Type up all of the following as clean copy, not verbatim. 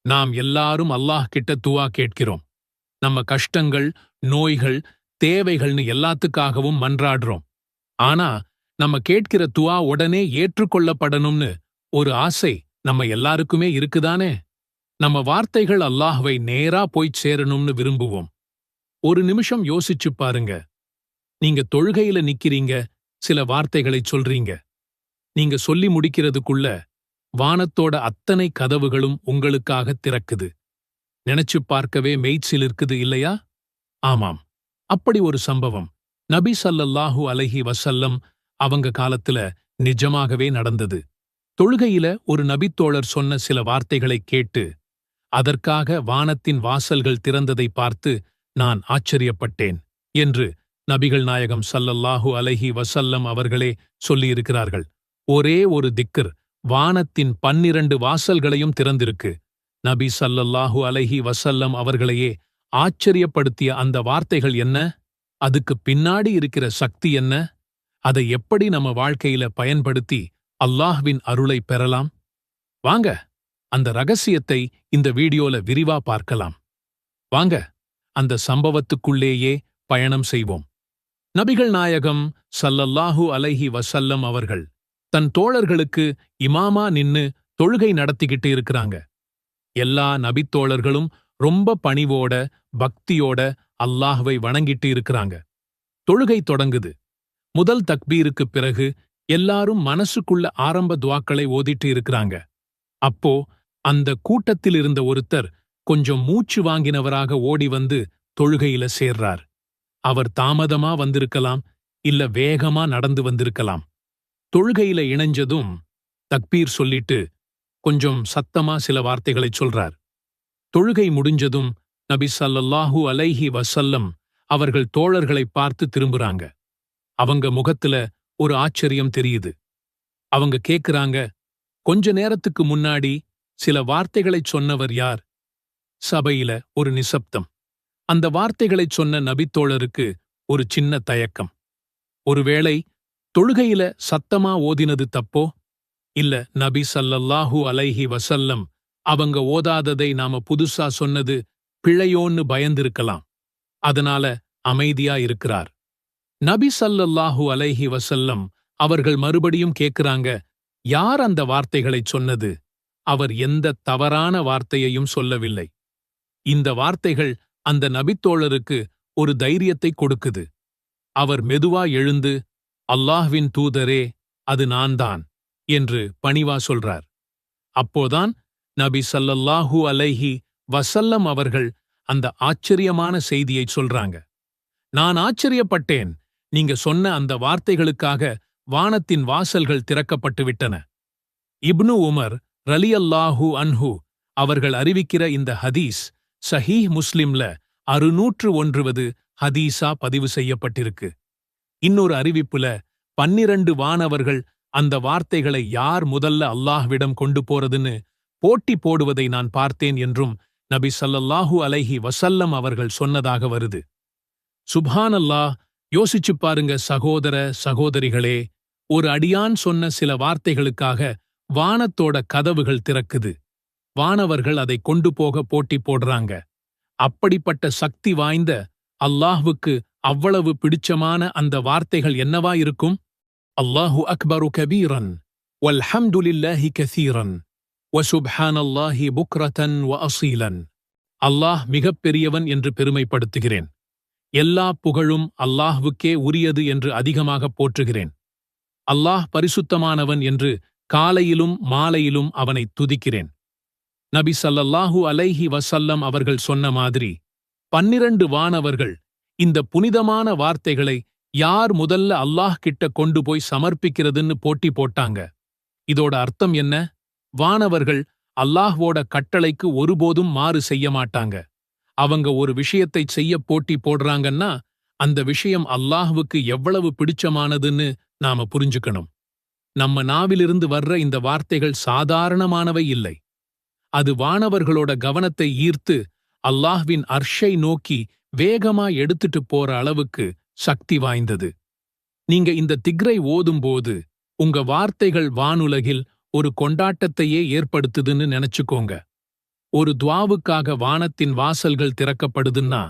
நாம் எல்லாரும் அல்லாஹ் கிட்ட துவா கேட்கிறோம். நம்ம கஷ்டங்கள், நோய்கள், தேவைகள்னு எல்லாத்துக்காகவும் மன்றாடுறோம். ஆனா நம்ம கேட்கிற துவா உடனே ஏற்றுக்கொள்ளப்படணும்னு ஒரு ஆசை நம்ம எல்லாருக்குமே இருக்குதானே? நம்ம வார்த்தைகள் அல்லாஹ்வை நேரா போய்ச் சேரணும்னு விரும்புவோம். ஒரு நிமிஷம் யோசிச்சு பாருங்க. நீங்க தொழுகையில நிக்கிறீங்க, சில வார்த்தைகளை சொல்றீங்க. நீங்க சொல்லி முடிக்கிறதுக்குள்ள வானத்தோட அத்தனை கதவுகளும் உங்களுக்காக திறக்குது. நினைச்சு பார்க்கவே மெய்ச்சிலிருக்குது இல்லையா? ஆமாம், அப்படி ஒரு சம்பவம் நபி ஸல்லல்லாஹு அலைஹி வஸல்லம் அவங்க காலத்துல நிஜமாகவே நடந்தது. தொழுகையில ஒரு நபித்தோழர் சொன்ன சில வார்த்தைகளை கேட்டு அதற்காக வானத்தின் வாசல்கள் திறந்ததை பார்த்து நான் ஆச்சரியப்பட்டேன் என்று நபிகள் நாயகம் ஸல்லல்லாஹு அலைஹி வஸல்லம் அவர்களே சொல்லியிருக்கிறார்கள். ஒரே ஒரு திக்ர் வானத்தின் 12 வாசல்களையும் திறந்திருக்கு. நபி ஸல்லல்லாஹு அலைஹி வஸல்லம் அவர்களையே ஆச்சரியப்படுத்திய அந்த வார்த்தைகள் என்ன? அதுக்கு பின்னாடி இருக்கிற சக்தி என்ன? அதை எப்படி நம்ம வாழ்க்கையில பயன்படுத்தி அல்லாஹ்வின் அருளை பெறலாம்? வாங்க, அந்த ரகசியத்தை இந்த வீடியோல விரிவா பார்க்கலாம். வாங்க, அந்த சம்பவத்துக்குள்ளேயே பயணம் செய்வோம். நபிகள் நாயகம் ஸல்லல்லாஹு அலைஹி வஸல்லம் அவர்கள் தன் தோழர்களுக்கு இமாமா நின்னு தொழுகை நடத்திக்கிட்டு இருக்கிறாங்க. எல்லா நபித்தோழர்களும் ரொம்ப பணிவோட, பக்தியோட அல்லாஹ்வை வணங்கிட்டு இருக்கிறாங்க. தொழுகை தொடங்குது. முதல் தக்பீருக்குப் பிறகு எல்லாரும் மனசுக்குள்ள ஆரம்ப துவாக்களை ஓதிட்டு இருக்கிறாங்க. அப்போ அந்த கூட்டத்தில் இருந்த ஒருத்தர் கொஞ்சம் மூச்சு வாங்கினவராக ஓடி வந்து தொழுகையில சேர்றார். அவர் தாமதமா வந்திருக்கலாம், இல்ல வேகமா நடந்து வந்திருக்கலாம். தொழுகையில இணைஞ்சதும் தக்பீர் சொல்லிட்டு கொஞ்சம் சத்தமா சில வார்த்தைகளைச் சொல்றார். தொழுகை முடிஞ்சதும் நபி ஸல்லல்லாஹு அலைஹி வஸல்லம் அவர்கள் தோழர்களை பார்த்து திரும்புறாங்க. அவங்க முகத்துல ஒரு ஆச்சரியம் தெரியுது. அவங்க கேக்குறாங்க, கொஞ்ச நேரத்துக்கு முன்னாடி சில வார்த்தைகளைச் சொன்னவர் யார்? சபையில ஒரு நிசப்தம். அந்த வார்த்தைகளைச் சொன்ன நபித்தோழருக்கு ஒரு சின்ன தயக்கம். ஒருவேளை தொழுகையில சத்தமா ஓதினது தப்போ? இல்ல நபி ஸல்லல்லாஹு அலைஹி வஸல்லம் அவங்க ஓதாததை நாம புதுசா சொன்னது பிழையோன்னு பயந்திருக்கலாம். அதனால அமைதியா இருக்கிறார். நபி ஸல்லல்லாஹு அலைஹி வஸல்லம் அவர்கள் மறுபடியும் கேக்குறாங்க, யார் அந்த வார்த்தைகளைச் சொன்னது? அவர் எந்த தவறான வார்த்தையையும் சொல்லவில்லை. இந்த வார்த்தைகள் அந்த நபித்தோழருக்கு ஒரு தைரியத்தை கொடுக்குது. அவர் மெதுவா எழுந்து, அல்லாஹ்வின் தூதரே, அது நான்தான் என்று பணிவா சொல்றார். அப்போதான் நபி ஸல்லல்லாஹு அலைஹி வஸல்லம் அவர்கள் அந்த ஆச்சரியமான செய்தியை சொல்றாங்க. நான் ஆச்சரியப்பட்டேன். நீங்க சொன்ன அந்த வார்த்தைகளுக்காக வானத்தின் வாசல்கள் திறக்கப்பட்டு விட்டன. இப்னு உமர் ரலியல்லாஹு அன்ஹு அவர்கள் அறிவிக்கிற இந்த ஹதீஸ் ஸஹீஹ் முஸ்லிம்ல 601வது ஹதீஸா பதிவு செய்யப்பட்டிருக்கு. இன்னொரு அறிவிப்புல 12 வானவர்கள் அந்த வார்த்தைகளை யார் முதல்ல அல்லாஹ்விடம் கொண்டு போறதுன்னு போட்டி போடுவதை நான் பார்த்தேன் என்றும் நபி ஸல்லல்லாஹு அலைஹி வஸல்லம் அவர்கள் சொன்னதாக வருது. சுப்ஹானல்லாஹ், யோசிச்சுப் பாருங்க சகோதர சகோதரிகளே. ஒரு அடியான் சொன்ன சில வார்த்தைகளுக்காக வானத்தோட கதவுகள் திறக்குது. வானவர்கள் அதை கொண்டு போக போட்டி போடுறாங்க. அப்படிப்பட்ட சக்தி வாய்ந்த அல்லாஹ்வுக்கு அவ்வளவு பிடிச்சமான அந்த வார்த்தைகள் என்னவா இருக்கும்? அல்லாஹு அக்பரு கபீரன் வல்ஹம்துலில்லாஹி கஸீரன் வசுப்ஹானல்லாஹி புக்ரதன் வ அஸீலன். அல்லாஹ் மிகப் பெரியவன் என்று பெருமைப்படுத்துகிறேன். எல்லா புகழும் அல்லாஹ்வுக்கே உரியது என்று அதிகமாக போற்றுகிறேன். அல்லாஹ் பரிசுத்தமானவன் என்று காலையிலும் மாலையிலும் அவனை துதிக்கிறேன். நபி ஸல்லல்லாஹு அலைஹி வஸல்லம் அவர்கள் சொன்ன மாதிரி 12 வானவர்கள் இந்த புனிதமான வார்த்தைகளை யார் முதல்ல அல்லாஹ் கிட்ட கொண்டு போய் சமர்ப்பிக்கிறதுன்னு போட்டி போட்டாங்க. இதோட அர்த்தம் என்ன? வானவர்கள் அல்லாஹ்வோட கட்டளைக்கு ஒருபோதும் மாறு செய்ய மாட்டாங்க. அவங்க ஒரு விஷயத்தை செய்ய போட்டி போடுறாங்கன்னா அந்த விஷயம் அல்லாஹ்வுக்கு எவ்வளவு பிடிச்சமானதுன்னு நாம புரிஞ்சுக்கணும். நம்ம நாவிலிருந்து வர்ற இந்த வார்த்தைகள் சாதாரணமானவை இல்லை. அது வானவர்களோட கவனத்தை ஈர்த்து அல்லாஹ்வின் அர்ஷை நோக்கி வேகமா எடுத்துட்டு போற அளவுக்கு சக்தி வாய்ந்தது. நீங்க இந்த திக்ரை ஓதும்போது உங்க வார்த்தைகள் வானுலகில் ஒரு கொண்டாட்டத்தையே ஏற்படுத்துதுன்னு நினைச்சுக்கோங்க. ஒரு துவாவுக்காக வானத்தின் வாசல்கள் திறக்கப்படுதுன்னா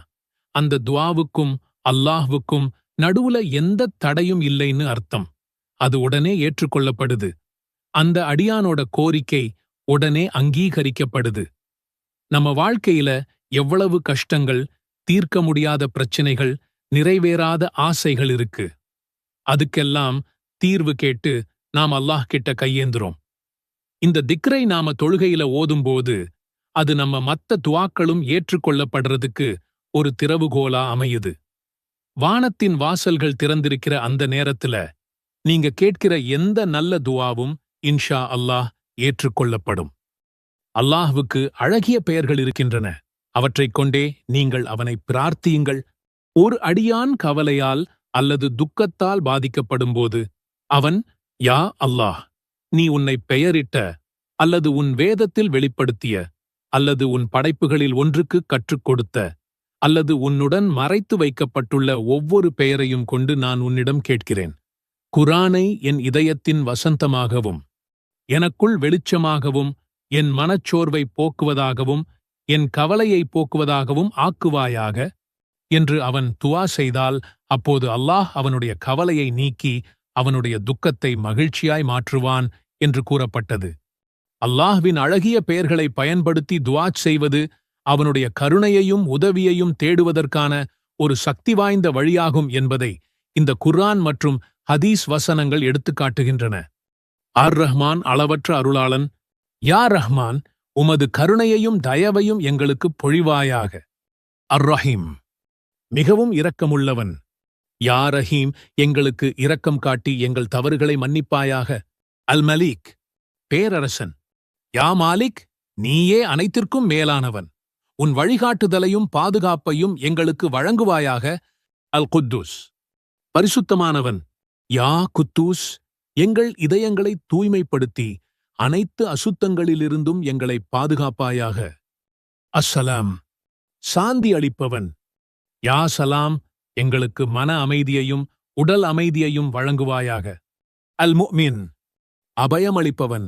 அந்த துவாவுக்கும் அல்லாஹ்வுக்கும் நடுவுல எந்த தடையும் இல்லைன்னு அர்த்தம். அது உடனே ஏற்றுக்கொள்ளப்படுது. அந்த அடியானோட கோரிக்கை உடனே அங்கீகரிக்கப்படுது. நம்ம வாழ்க்கையில எவ்வளவு கஷ்டங்கள், தீர்க்க முடியாத பிரச்சனைகள், நிறைவேறாத ஆசைகள் இருக்கு. அதுக்கெல்லாம் தீர்வு கேட்டு நாம் அல்லாஹ் கிட்ட கையேந்துறோம். இந்த திக்ரை நாம தொழுகையில ஓதும்போது அது நம்ம மத்த துவாக்களும் ஏற்றுக்கொள்ளப்படுறதுக்கு ஒரு திறவுகோலா அமையுது. வானத்தின் வாசல்கள் திறந்திருக்கிற அந்த நேரத்துல நீங்க கேட்கிற எந்த நல்ல துவாவும் இன்ஷா அல்லாஹ் ஏற்றுக்கொள்ளப்படும். அல்லாஹ்வுக்கு அழகிய பெயர்கள் இருக்கின்றன. அவற்றைக் கொண்டே நீங்கள் அவனை பிரார்த்தியுங்கள். ஒரு அடியான் கவலையால் அல்லது துக்கத்தால் பாதிக்கப்படும்போது அவன், யா அல்லாஹ், நீ உன்னை பெயரிட்ட அல்லது உன் வேதத்தில் வெளிப்படுத்திய அல்லது உன் படைப்புகளில் ஒன்றுக்கு கற்றுக் கொடுத்த அல்லது உன்னுடன் மறைத்து வைக்கப்பட்டுள்ள ஒவ்வொரு பெயரையும் கொண்டு நான் உன்னிடம் கேட்கிறேன். குர்ஆனை என் இதயத்தின் வசந்தமாகவும் எனக்குள் வெளிச்சமாகவும் என் மனச்சோர்வை போக்குவதாகவும் என் கவலையை போக்குவதாகவும் ஆக்குவாயாக என்று அவன் துஆ செய்தால் அப்போது அல்லாஹ் அவனுடைய கவலையை நீக்கி அவனுடைய துக்கத்தை மகிழ்ச்சியாய் மாற்றுவான் என்று கூறப்பட்டது. அல்லாஹ்வின் அழகிய பெயர்களை பயன்படுத்தி துஆ செய்வது அவனுடைய கருணையையும் உதவியையும் தேடுவதற்கான ஒரு சக்தி வாய்ந்த வழியாகும் என்பதை இந்த குர்ஆன் மற்றும் ஹதீஸ் வசனங்கள் எடுத்துக்காட்டுகின்றன. அர் ரஹ்மான் அளவற்ற அருளாளன். யா ரஹ்மான், உமது கருணையையும் தயவையும் எங்களுக்கு பொழிவாயாக. அர் ரஹீம், மிகவும் இரக்கமுள்ளவன். யா ரஹீம், எங்களுக்கு இரக்கம் காட்டி எங்கள் தவறுகளை மன்னிப்பாயாக. அல் மலீக், பேரரசன். யா மாலிக், நீயே அனைத்திற்கும் மேலானவன். உன் வழிகாட்டுதலையும் பாதுகாப்பையும் எங்களுக்கு வழங்குவாயாக. அல் குத்தூஸ், பரிசுத்தமானவன். யா குத்தூஸ், எங்கள் இதயங்களை தூய்மைப்படுத்தி அனைத்து அசுத்தங்களிலிருந்தும் எங்களை பாதுகாப்பாயாக. அஸ்ஸலாம், சாந்தி அளிப்பவன். யா சலாம், எங்களுக்கு மன அமைதியையும் உடல் அமைதியையும் வழங்குவாயாக. அல் முஃமின், அபயமளிப்பவன்.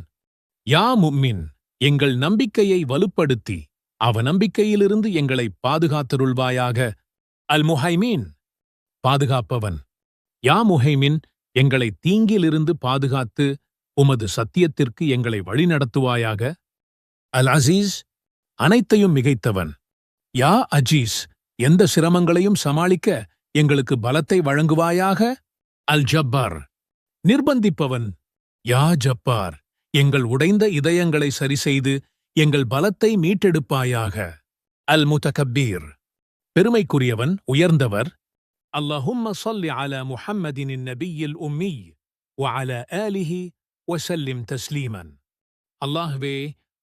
யா முஃமின், எங்கள் நம்பிக்கையை வலுப்படுத்தி அவநம்பிக்கையிலிருந்து எங்களை பாதுகாத்தருள்வாயாக. அல் முஹைமீன், பாதுகாப்பவன். யா முஹைமின், எங்களை தீங்கிலிருந்து பாதுகாத்து உமது சத்தியத்திற்கு எங்களை வழிநடத்துவாயாக. அல் அசீஸ், அனைத்தையும் மிகைத்தவன். யா அஜீஸ், எந்த சிரமங்களையும் சமாளிக்க எங்களுக்கு பலத்தை வழங்குவாயாக. அல் ஜப்பார், நிர்பந்திப்பவன். யா ஜப்பார், எங்கள் உடைந்த இதயங்களை சரிசெய்து எங்கள் பலத்தை மீட்டெடுப்பாயாக. அல் முத்தகப்பீர், பெருமைக்குரியவன், உயர்ந்தவர். அல்லாஹும்ம ஸல்லி அலா முஹம்மதின் நபியில் உம்மி வஅலா ஆலிஹி வஸல்லிம் தஸ்லீமன். அல்லாஹ்வே,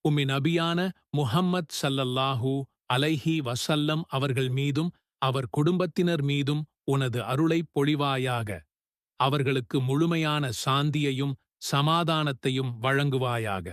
உம்மின் நபியான முஹம்மத் ஸல்லல்லாஹு அலைஹி வஸல்லம் அவர்கள் மீதும் அவர் குடும்பத்தினர் மீதும் உனது அருளைப் பொழிவாயாக. அவர்களுக்கு முழுமையான சாந்தியையும் சமாதானத்தையும் வழங்குவாயாக.